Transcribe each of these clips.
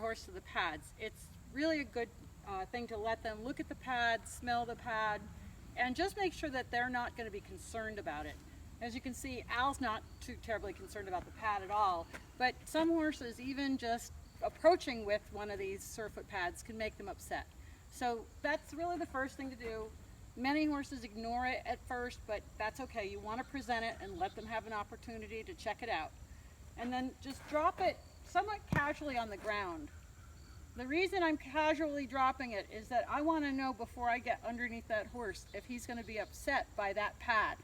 horse to the pads. It's really a good thing to let them look at the pad, smell the pad, and just make sure that they're not going to be concerned about it. As you can see, Al's not too terribly concerned about the pad at all, but some horses, even just approaching with one of these surefoot pads, can make them upset. So that's really the first thing to do. Many horses ignore it at first, but that's okay. You want to present it and let them have an opportunity to check it out. And then just drop it somewhat casually on the ground. The reason I'm casually dropping it is that I want to know before I get underneath that horse if he's going to be upset by that pad.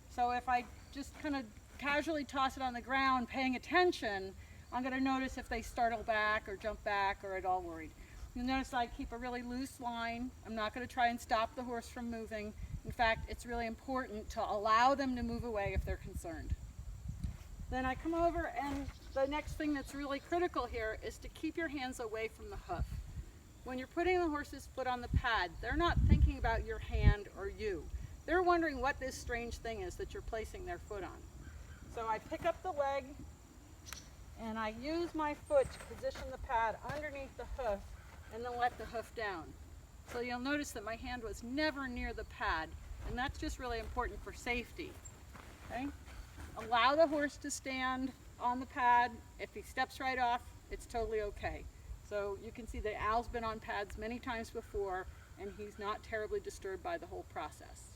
So if I just kind of casually toss it on the ground paying attention, I'm going to notice if they startle back or jump back or at all worried. You'll notice I keep a really loose line. I'm not going to try and stop the horse from moving. In fact, it's really important to allow them to move away if they're concerned. Then I come over, and the next thing that's really critical here is to keep your hands away from the hoof. When you're putting the horse's foot on the pad, they're not thinking about your hand or you. They're wondering what this strange thing is that you're placing their foot on. So I pick up the leg, and I use my foot to position the pad underneath the hoof, and then let the hoof down. So you'll notice that my hand was never near the pad, and that's just really important for safety. Okay? Allow the horse to stand on the pad. If he steps right off, it's totally okay. So you can see that Al's been on pads many times before, and he's not terribly disturbed by the whole process.